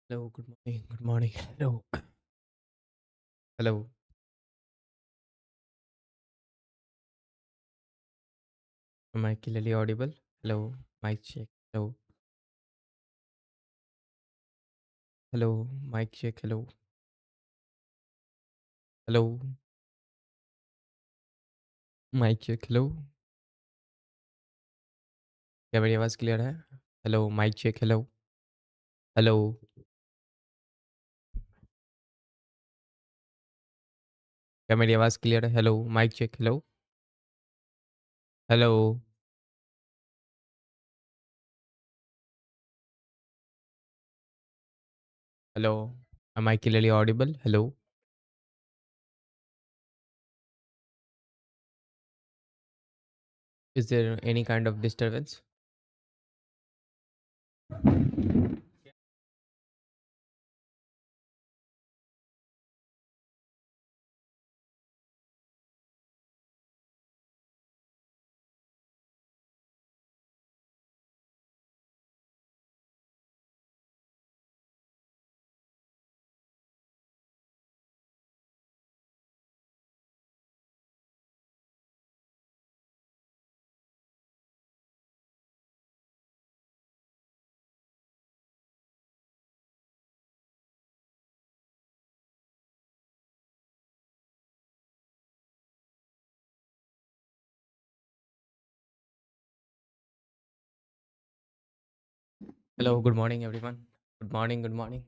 Hello, good morning, good morning. Hello, hello. Am I clearly audible? Hello, mic check. Hello, hello, mic check. Hello, hello, mic check. Hello, क्या मेरी आवाज़ clear है? Hello, mic check. Hello, hello, क्या मेरी आवाज़ clear है? Hello, mic check. Hello, hello, hello. Am I clearly audible? Hello. Is there any kind of disturbance? Hello, good morning, everyone. Good morning, good morning.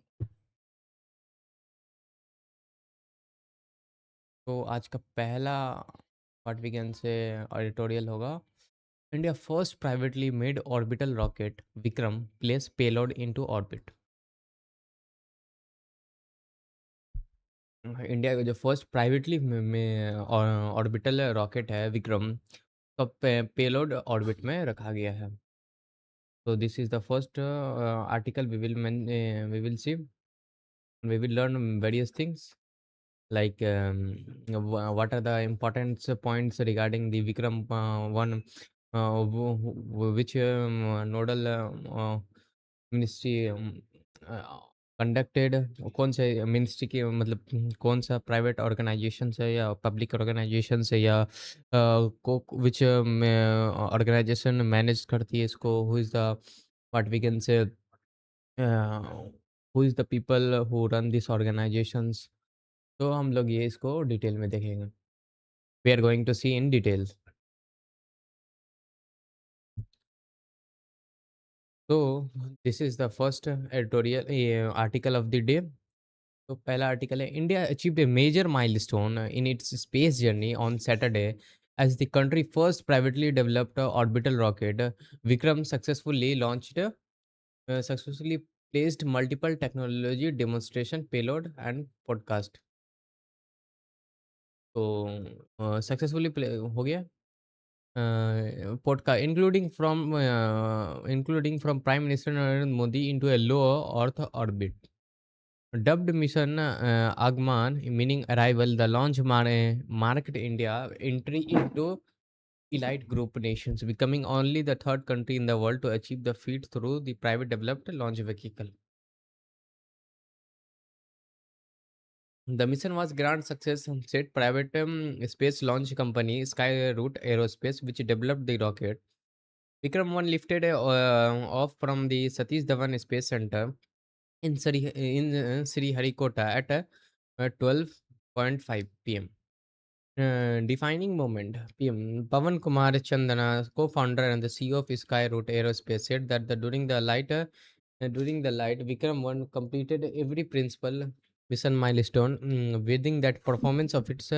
तो आज का पहला part विज्ञान से एडिटोरियल होगा. India first privately made orbital rocket Vikram placed payload into orbit. India का जो first privately में ऑर्बिटल रॉकेट है विक्रम का पेलोड ऑर्बिट में रखा गया है. So this is the first article we will see. We will learn various things like what are the important points regarding the Vikram one, which nodal ministry conducted, कौन से ministry की मतलब कौन सा प्राइवेट ऑर्गेनाइजेशन है या public organisation है या को विच ऑर्गेनाइजेशन मैनेज करती है इसको, who is the what we can say who is the people who run this organisations. तो हम लोग ये इसको डिटेल में देखेंगे. We are going to see in details. तो this is the first editorial article of the day. तो पहला आर्टिकल है, India achieved a major milestone in its space journey on Saturday as the country first privately developed orbital rocket Vikram successfully placed multiple technology demonstration payload and podcast. तो successfully हो गया podcast including from Prime Minister Narendra Modi into a low Earth orbit. Dubbed Mission Agman, meaning arrival, the launch marked India entry into elite group nations, becoming only the third country in the world to achieve the feat through the private developed launch vehicle. The mission was grand success, said private space launch company Skyroot Aerospace, which developed the rocket. Vikram 1 lifted off from the Satish Dhawan Space Center in Sriharikota at 12:05 p.m. Defining moment. PM Pavan Kumar Chandana, co-founder and the CEO of Skyroot Aerospace, said that during the light, Vikram 1 completed every principal mission milestone, within that performance of its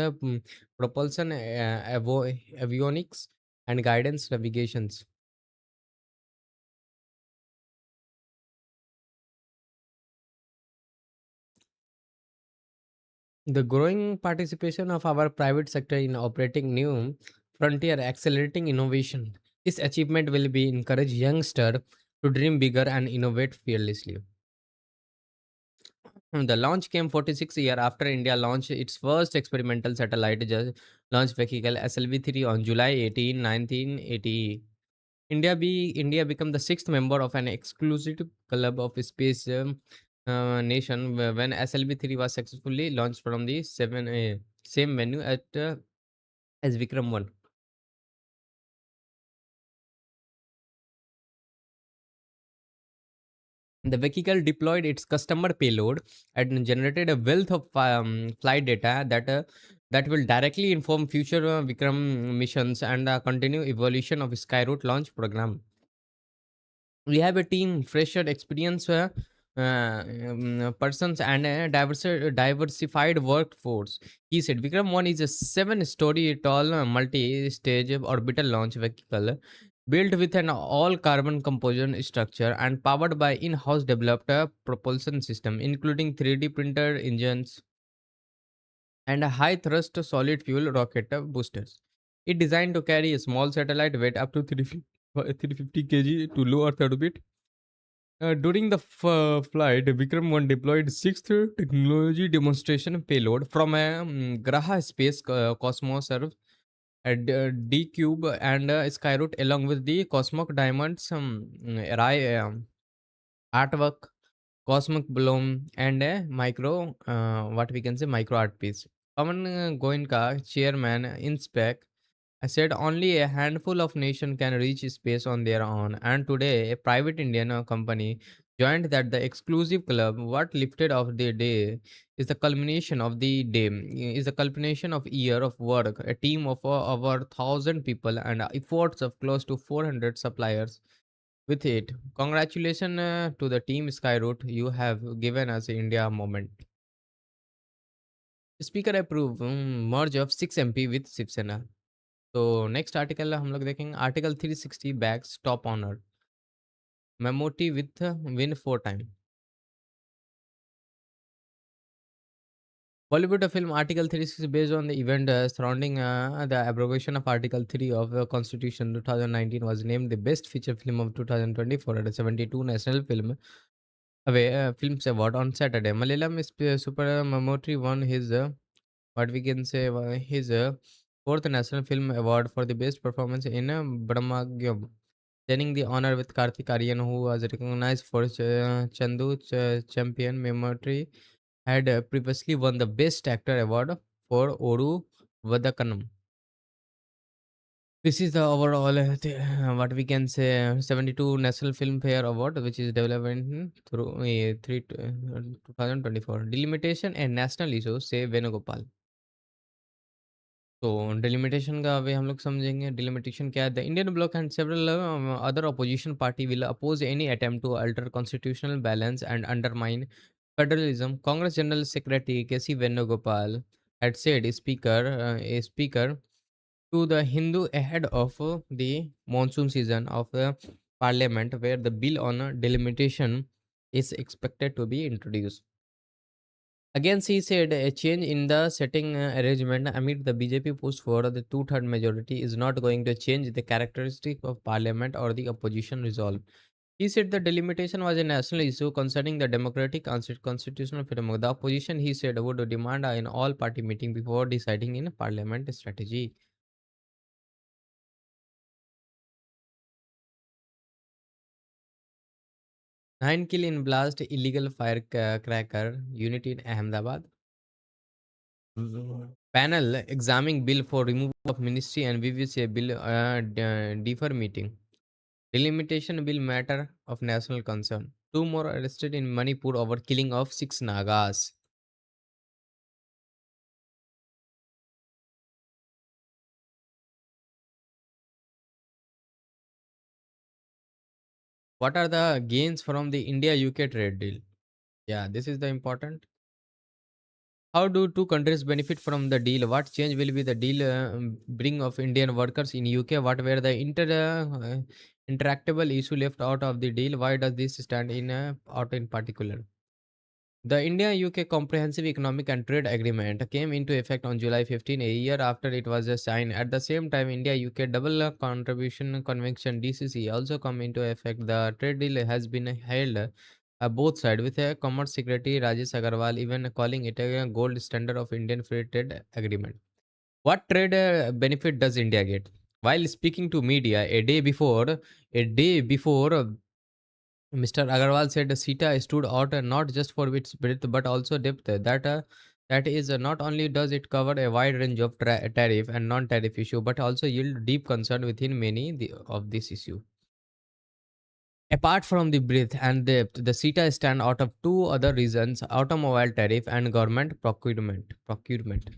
propulsion, avionics, and guidance navigations. The growing participation of our private sector in operating new frontier, accelerating innovation. This achievement will be encourage youngsters to dream bigger and innovate fearlessly. The launch came 46 years after India launched its first experimental satellite launch vehicle SLV-3 on July 18, 1980. India became the sixth member of an exclusive club of space nation when SLV-3 was successfully launched from the same venue as Vikram 1. The vehicle deployed its customer payload and generated a wealth of flight data that will directly inform future Vikram missions and continue evolution of Skyroot launch program. We have a team fresher experience persons and a diversified workforce. He said Vikram 1 is a 7-story tall multi-stage orbital launch vehicle built with an all carbon composition structure and powered by in-house developed propulsion system including 3D printed engines and a high thrust solid fuel rocket boosters. It designed to carry a small satellite weight up to 350 kg to low Earth orbit. During the flight, Vikram 1 deployed sixth technology demonstration payload from a Graha Space Cosmos D-Cube and Skyroot along with the Cosmic Diamonds Rai artwork, Cosmic Bloom and a what we can say, micro art piece. Pawan Goenka, chairman, InSpec, I said only a handful of nations can reach space on their own, and today a private Indian company joined that the exclusive club. What lifted of the day is the culmination of the day, is the culmination of year of work, a team of over 1,000 people and efforts of close to 400 suppliers. With it, congratulations to the team Skyroot. You have given us India moment. Speaker approve merge of 6 MP with Shiv Sena. तो next article हम लोग देखेंगे article 360 bags top honour Mammootty with win 4 time Bollywood film Article 360 based on the event surrounding the abrogation of Article 3 of the Constitution 2019 was named the best feature film of 2024 at the 72 National Films Award on Saturday. Malayalam Super Memory won his what we can say his fourth National Film Award for the best performance in Brahmagyam, sharing the honor with Karthik Aryan, who was recognized for Chandu Champion Memory, had previously won the Best Actor award for Oru Vadakanam. This is the overall what we can say 72 National Filmfare Award, which is development through 2024. Delimitation and national issues, say Venugopal. तो delimitation का way हम लोग समझेंगे delimitation क्या है the Indian bloc and several other opposition party will oppose any attempt to alter constitutional balance and undermine federalism Congress general secretary K वेणुगोपाल had said a speaker to the Hindu ahead of the monsoon season of the parliament where the bill on delimitation is expected to be introduced. Again, he said a change in the setting arrangement amid the BJP push for the two-third majority is not going to change the characteristic of parliament or the opposition resolve. He said the delimitation was a national issue concerning the democratic constitutional framework. The opposition, he said, would demand an all-party meeting before deciding in parliament strategy. 9 kill in blast illegal firecracker unit in Ahmedabad. Panel examining bill for removal of ministry and VVC bill defer meeting. Delimitation bill matter of national concern. Two more arrested in Manipur over killing of 6 Nagas. What are the gains from the India-UK trade deal? Yeah, this is the important. How do two countries benefit from the deal? What change will be the deal bring of Indian workers in UK? What were the interactable issue left out of the deal? Why does this stand in out in particular? The India-UK Comprehensive Economic and Trade Agreement came into effect on July 15, a year after it was signed. At the same time, India-UK Double Contribution Convention (DCC) also come into effect. The trade deal has been held both sides, with Commerce Secretary Rajesh Agarwal even calling it a gold standard of Indian free trade agreement. What trade benefit does India get? While speaking to media a day before Mr. Agarwal said the CETA stood out not just for its breadth but also depth. That is, not only does it cover a wide range of tariff and non-tariff issue, but also yield deep concern within many of this issue. Apart from the breadth and depth, the CETA stand out of two other reasons: automobile tariff and government procurement.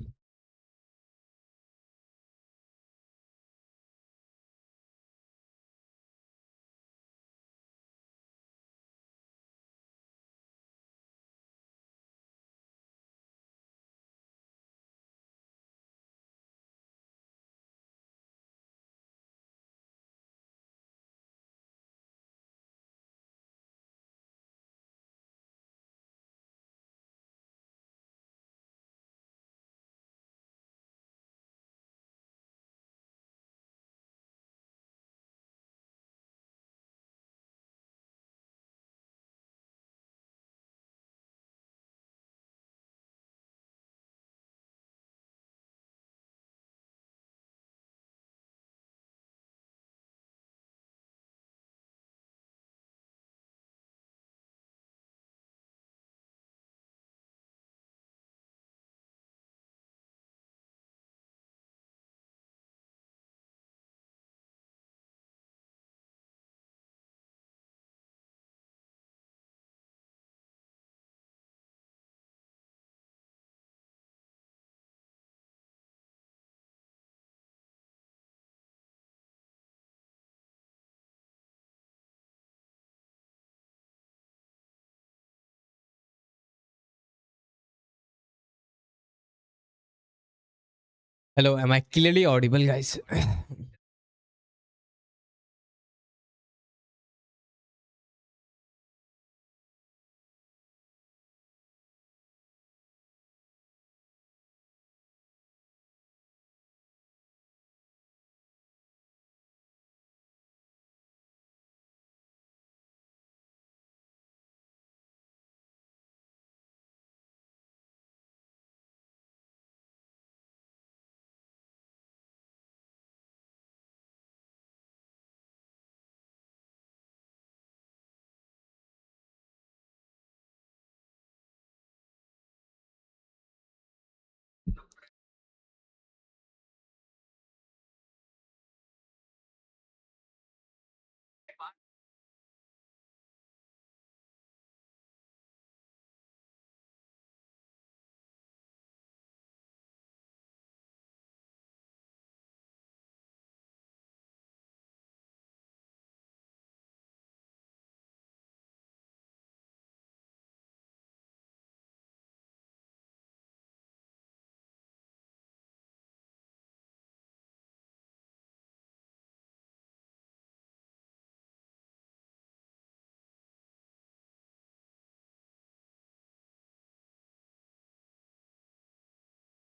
Hello, am I clearly audible, guys?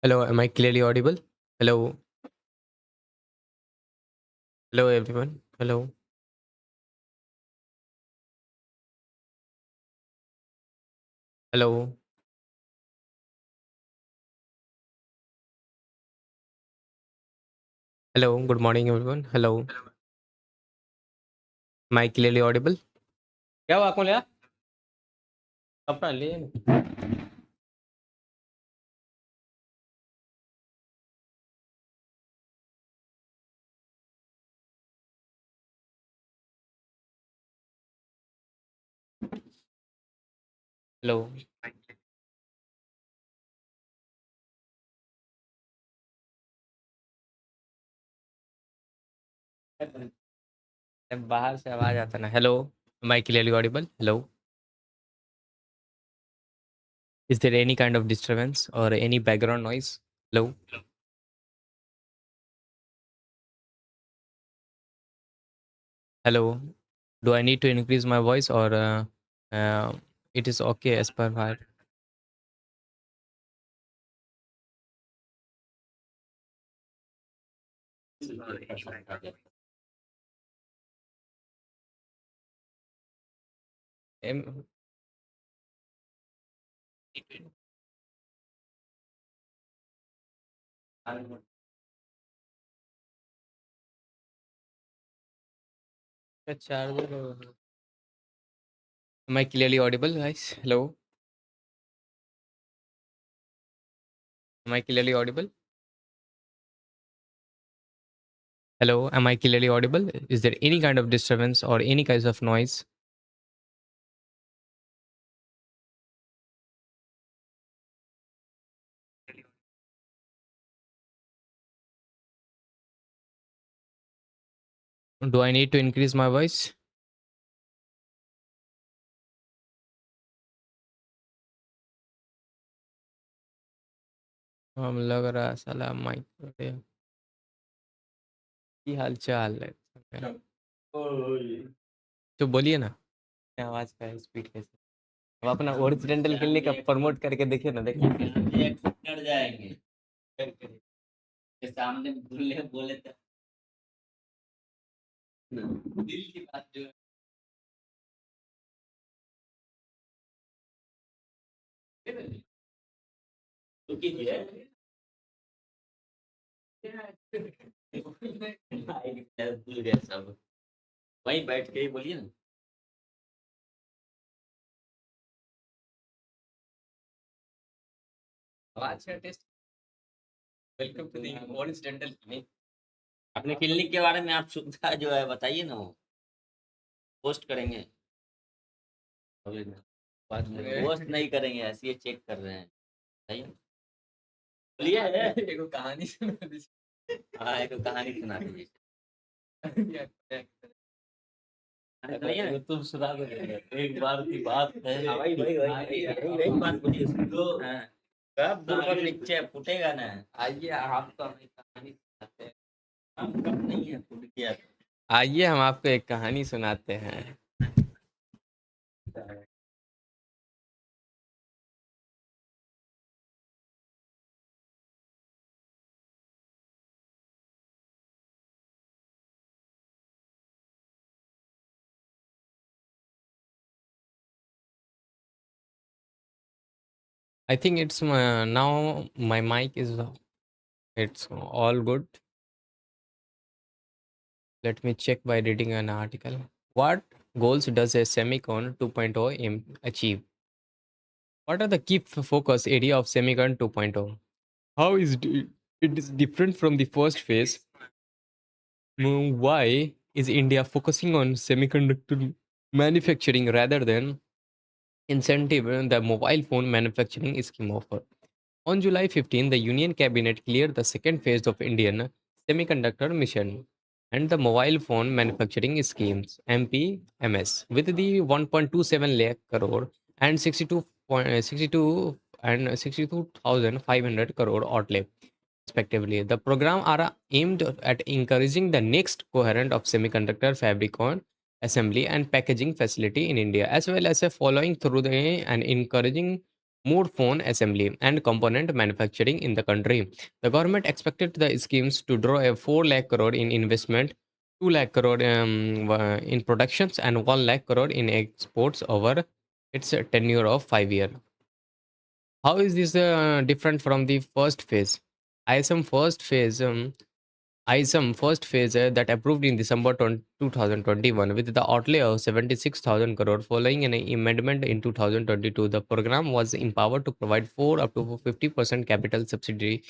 Hello, am I clearly audible? Hello, hello, everyone. Hello, hello, hello. Good morning, everyone. Hello, am I clearly audible? क्या हुआ कौन लिया अपना ले hello बाहर से आवाज आता ना hello am I clearly audible? Hello, is there any kind of disturbance or any background noise? Hello, hello. Do I need to increase my voice or uh, it is okay as per my em- charger Am I clearly audible, guys? Hello? Am I clearly audible? Hello? Am I clearly audible? Is there any kind of disturbance or any kinds of noise? Do I need to increase my voice? लग रहा है साला mic की हाल चाल है तो बोलिए ना क्या आवाज का स्पीड कैसे अब अपना ओरिजिनल खेलने का प्रमोट करके देखिए ना देखिए कर जाएंगे के सामने बोले बोले तो दिल की बात जो है तो कीजिए भूल गया सब वहीं बैठ के ही बोलिए ना आवाज का test welcome to the original clinic अपने क्लिनिक के बारे में आप सुविधा जो है बताइए ना वो पोस्ट करेंगे अभी ना बाद में पोस्ट नहीं करेंगे ऐसे ही चेक कर रहे हैं बताइए बोलिए एक कहानी सुना दीजिए हाँ एक कहानी सुना दीजिए तुम सुना दो एक बार की बात है एक बात बोलिए उसको कब बुरबक नीचे फूटेगा ना आइए आप तो हमें कहानी सुनाते हैं हम कब नहीं है फूट गया आइए हम आपको एक कहानी सुनाते हैं I think it's now my mic is it's all good. Let me check by reading an article. What goals does a Semicon 2.0 achieve? What are the key focus area of Semicon 2.0? How is it is different from the first phase? Why is India focusing on semiconductor manufacturing rather than incentive the mobile phone manufacturing scheme offer? On July 15, the Union Cabinet cleared the second phase of Indian Semiconductor Mission and the Mobile Phone Manufacturing Schemes (MPMS) with the 1.27 lakh crore and 62 and 62,500 crore outlay respectively. The program are aimed at encouraging the next coherent of semiconductor fabric on assembly and packaging facility in India, as well as a following through and encouraging more phone assembly and component manufacturing in the country. The government expected the schemes to draw a 4 lakh crore in investment, 2 lakh crore in productions, and 1 lakh crore in exports over its tenure of 5 years. How is this different from the first phase? ISM first phase, ISM first phase that approved in December 2021 with the outlay of 76,000 crore following an amendment in 2022. The program was empowered to provide 4 up to 50% capital subsidy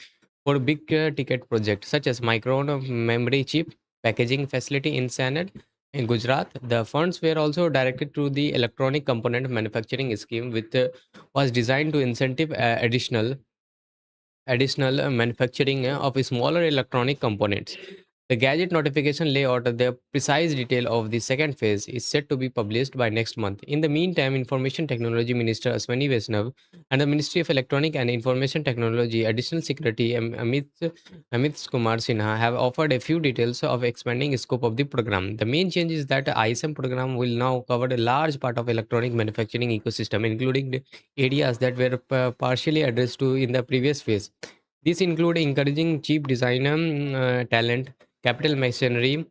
for big ticket projects such as micro memory chip packaging facility in Sanad in Gujarat. The funds were also directed to the electronic component manufacturing scheme, which was designed to incentive additional manufacturing of smaller electronic components. The gadget notification layout, the precise detail of the second phase, is set to be published by next month. In the meantime, Information Technology Minister Aswani Vaishnav and the Ministry of Electronic and Information Technology Additional Secretary Amit Kumar Sinha have offered a few details of expanding scope of the program. The main change is that the ISM program will now cover a large part of electronic manufacturing ecosystem, including the areas that were partially addressed to in the previous phase. These include encouraging cheap designer talent, capital machinery,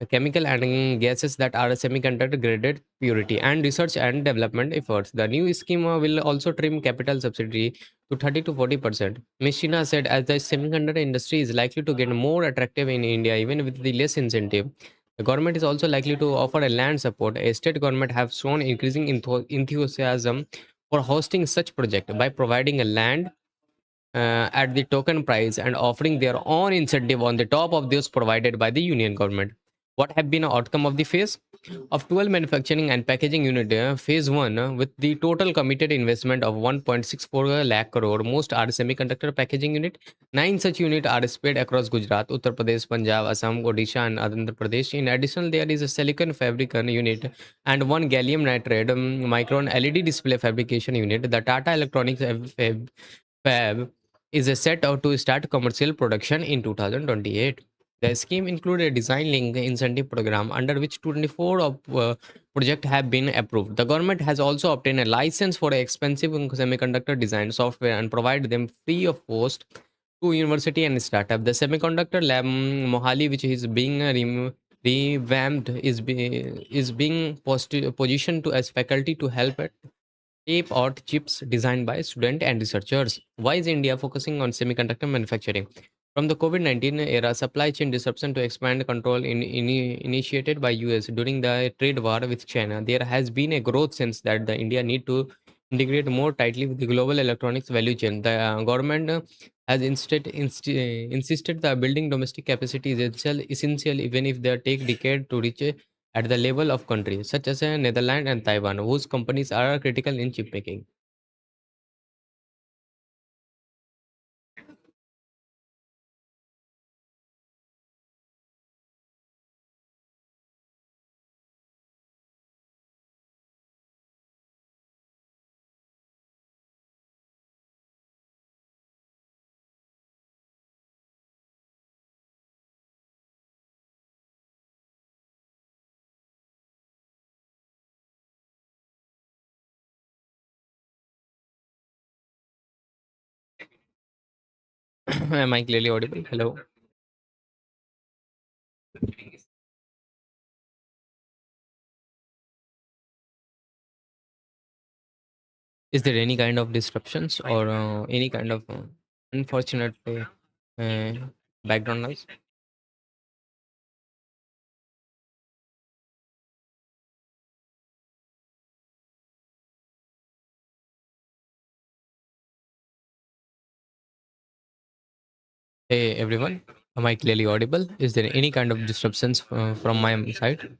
chemical and gases that are semiconductor graded purity, and research and development efforts. The new scheme will also trim capital subsidy to 30 to 40%. Ms. Shina said, as the semiconductor industry is likely to get more attractive in India, even with the less incentive, The government is also likely to offer a land support. A state government have shown increasing enthusiasm for hosting such project by providing a land at the token price and offering their own incentive on the top of those provided by the union government. What have been the outcome of the phase of 12 manufacturing and packaging unit phase 1 with the total committed investment of 1.64 lakh crore. Most are semiconductor packaging unit. 9 such units are spread across Gujarat, Uttar Pradesh, Punjab, Assam, Odisha and Andhra Pradesh. In addition, there is a silicon fabrication unit and one gallium nitride micron LED display fabrication unit. The Tata Electronics fab is set out to start commercial production in 2028. The scheme included a design link incentive program under which 24 of projects have been approved. The government has also obtained a license for expensive semiconductor design software and provide them free of cost to university and startup. The semiconductor lab Mohali, which is being revamped, is being positioned to as faculty to help tape out chips designed by students and researchers. Why is India focusing on semiconductor manufacturing? From the COVID-19 era, supply chain disruption to expand control initiated by US during the trade war with China, there has been a growth since that the India need to integrate more tightly with the global electronics value chain. The government has insisted that building domestic capacity is essential even if they take decade to reach at the level of countries such as Netherlands and Taiwan, whose companies are critical in chip making. Am I clearly audible? Hello. Is there any kind of disruptions or any kind of unfortunate uh, background noise? Hey everyone, am I clearly audible? Is there any kind of disruptions from my side?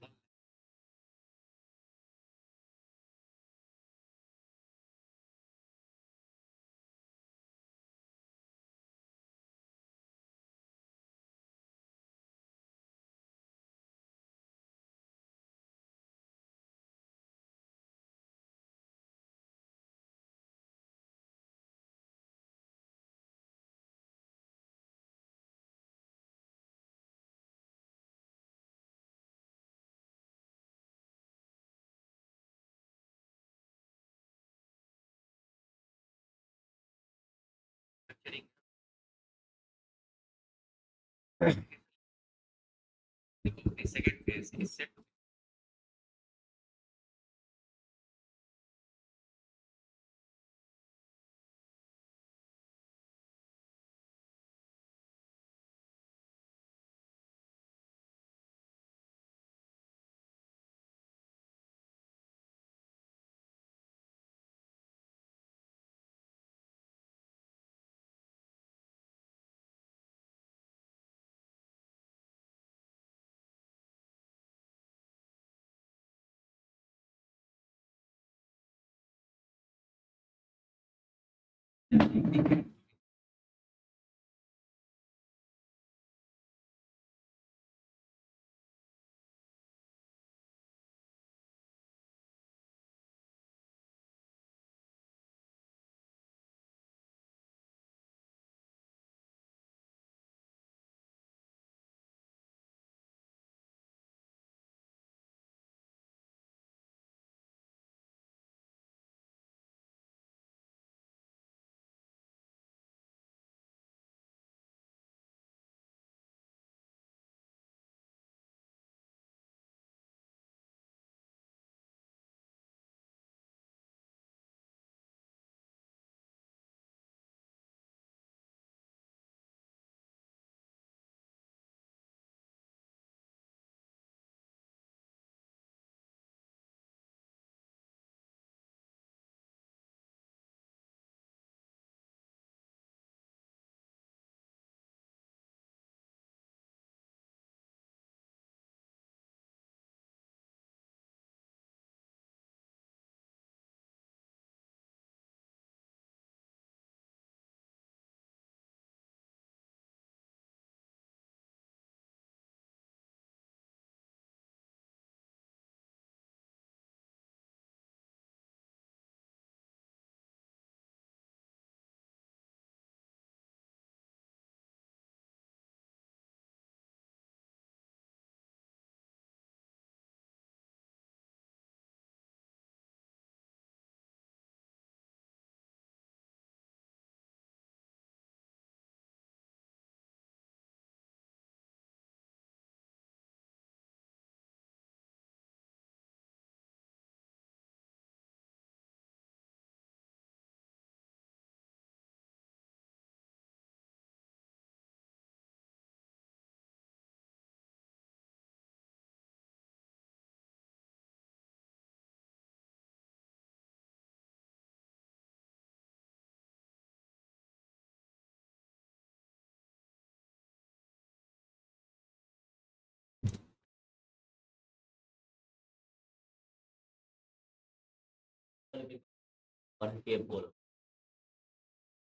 पढ़ के बोल।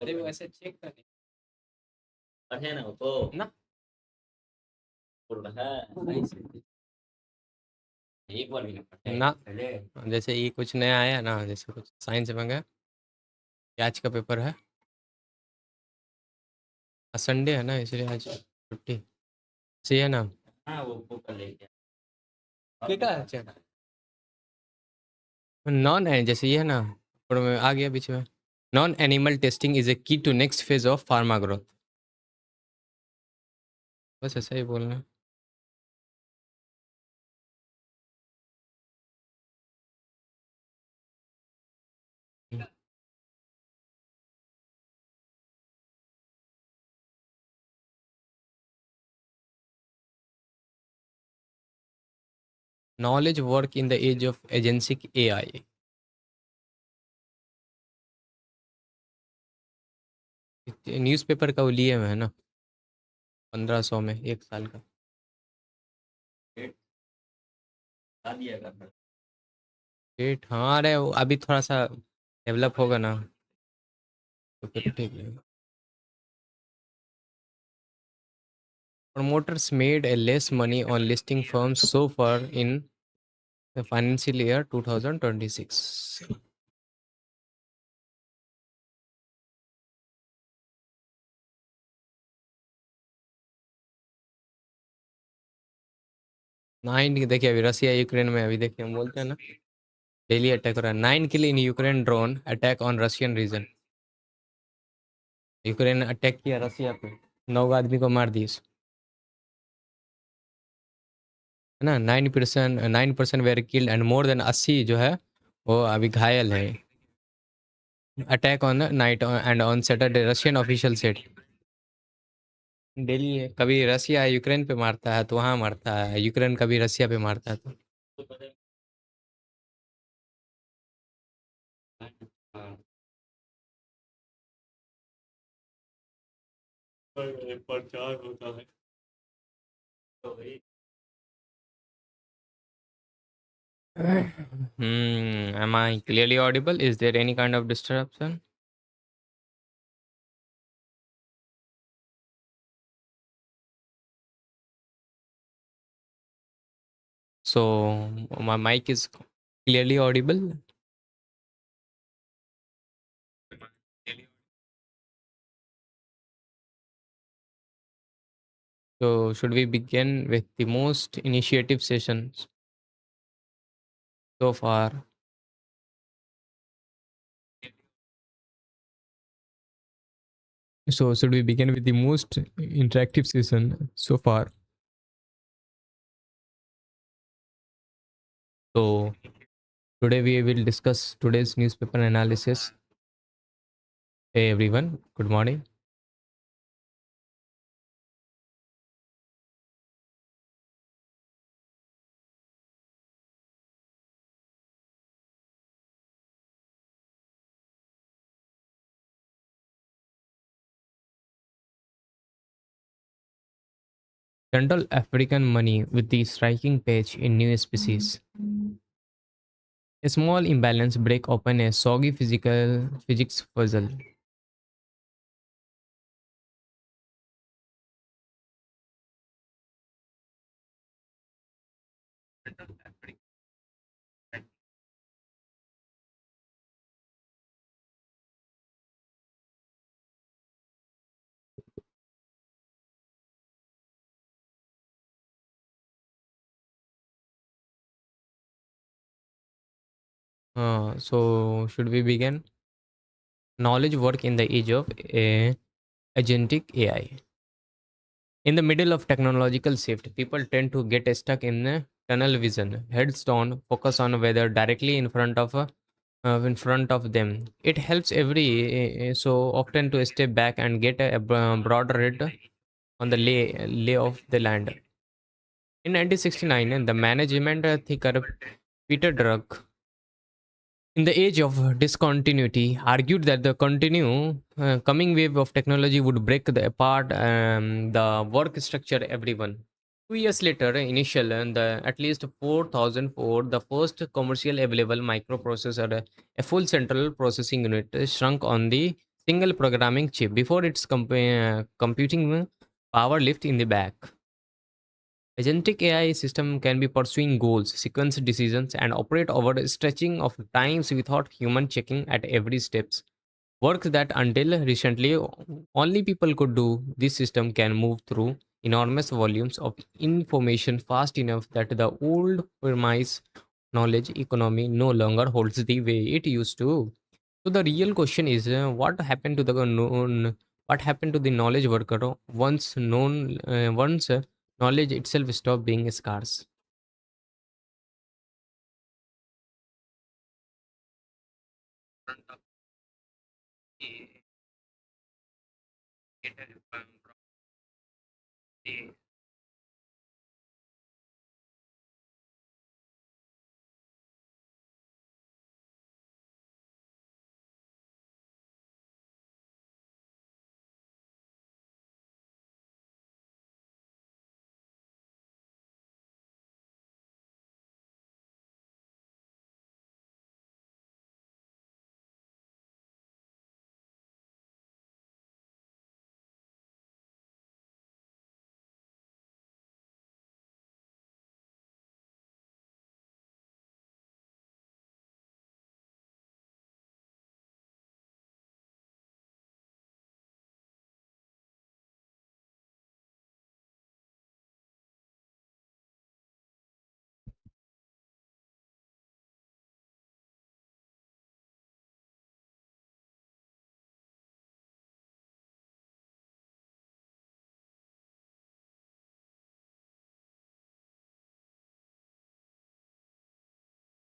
अरे वैसे check कर पढ़े ना तो ना बोल रहा है ऐसे एक बार भी ना पढ़े ना पहले जैसे ये कुछ नया आया ना, जैसे कुछ साइंस में गया, आज का पेपर है, आज संडे है ना, इसलिए आज छुट्टी। सही है ना? हाँ वो कर ले क्या ठीक है। नॉन है जैसे ये है ना, और में आ गया बीच में, non animal testing is a key to next phase of pharma growth. बस ऐसा ही बोलना है। Knowledge work in the age of agentic AI. Newspaper का वो लिए हुए है ना, 1500 में 1 साल का। बता दिया कर वेट, हाँ, अरे वो अभी थोड़ा सा डेवलप होगा ना, तो फिर ठीक है। Promoters made a less money on listing firms so far in the financial year 2026. Nine, देखिए अभी रसिया यूक्रेन में, अभी देखिए हम बोलते हैं ना, डेली अटैक हो रहा है। 9 kill in Ukraine drone attack on Russian region. Ukraine attack किया रसिया पे, 9 आदमी को मार दिए, है ना। 9% where killed and more than 80 जो है वो अभी घायल है। Attack on night and on Saturday, Russian official set. Daily है, कभी रसिया यूक्रेन पे मारता है तो वहाँ मारता है, यूक्रेन कभी रसिया पे मारता है तो। हाँ प्रचार होता है तो भाई Am I clearly audible? Is there any kind of disruption? So my mic is clearly audible. So should we begin with the most initiative sessions so far? So should we begin with the most interactive session so far? So today we will discuss today's newspaper analysis. Hey everyone, good morning. Central African money with the striking patch in new species. A small imbalance break open a soggy physical physics puzzle. So should we begin? Knowledge work in the age of agentic AI. In the middle of technological shift, people tend to get stuck in tunnel vision, heads down, focus on whether directly in front of them. It helps every so often to step back and get a broader read on the lay of the land. In 1969, the management thinker Peter Drucker, in the age of discontinuity, argued that the coming wave of technology would break apart the work structure everyone. 2 years later, initial the at least 4004, the first commercial available microprocessor, a full central processing unit, shrunk on the single programming chip before its computing power lift in the back. Agentic AI system can be pursuing goals, sequence decisions, and operate over a stretching of times without human checking at every steps. Work that until recently only people could do. This system can move through enormous volumes of information fast enough that the old premise knowledge economy no longer holds the way it used to. So the real question is, what happened to the known? What happened to the knowledge worker once known? Once knowledge itself stopped being scarce.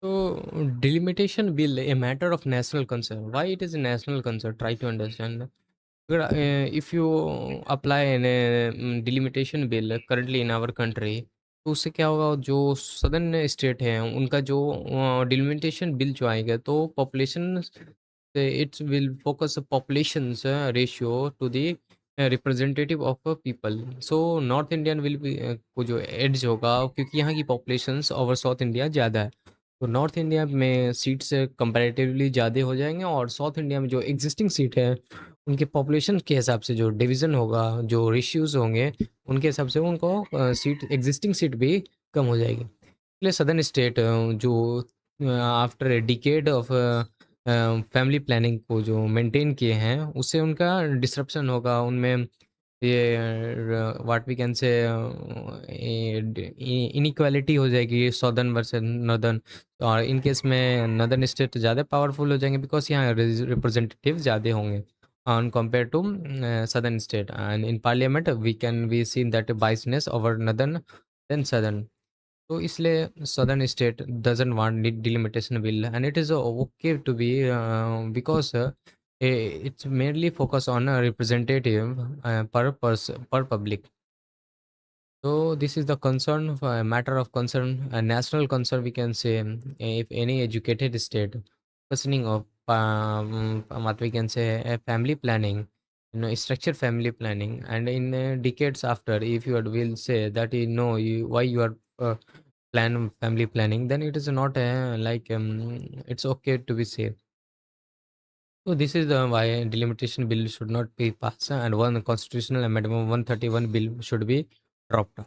So delimitation bill a matter of national concern. Why it is a national concern? Try to understand. If you apply an delimitation bill currently in our country, तो उससे क्या होगा, जो southern state है उनका जो delimitation bill जो आएगा, तो population it will focus the population's ratio to the representative of people. So north Indian will be को जो एड्स होगा, क्योंकि यहाँ की पॉपुलेशंस ओवर साउथ इंडिया ज़्यादा है, तो नॉर्थ इंडिया में सीट्स कंपैरेटिवली ज़्यादा हो जाएंगे, और साउथ इंडिया में जो एग्जिस्टिंग सीट है उनके पॉपुलेशन के हिसाब से जो डिवीज़न होगा, जो रेशियोज़ होंगे, उनके हिसाब से उनको सीट एग्जिस्टिंग सीट भी कम हो जाएगी। इसलिए सदर्न स्टेट जो after a decade of family planning को जो मेंटेन किए हैं, उससे उनका डिसरप्शन होगा उनमें। ये what we can say inequality हो जाएगी सदर्न वर्सेस नॉर्दर्न, और इन केस में नॉर्दर्न स्टेट ज़्यादा पावरफुल हो जाएंगे बिकॉज यहाँ रिप्रेजेंटेटिव ज़्यादा होंगे on compared to southern state, and in parliament we seen that biasness over northern than southern. तो इसलिए southern state doesn't want delimitation bill, and it is okay to be because it's mainly focus on a representative per public. So this is the concern, a matter of concern, a national concern we can say. If any educated state questioning of what we can say a family planning, structured family planning, and in decades after, if you will say that you know why you are plan family planning, then it is not like it's okay to be safe. So this is the why delimitation bill should not be passed, and one constitutional amendment 131 bill should be dropped.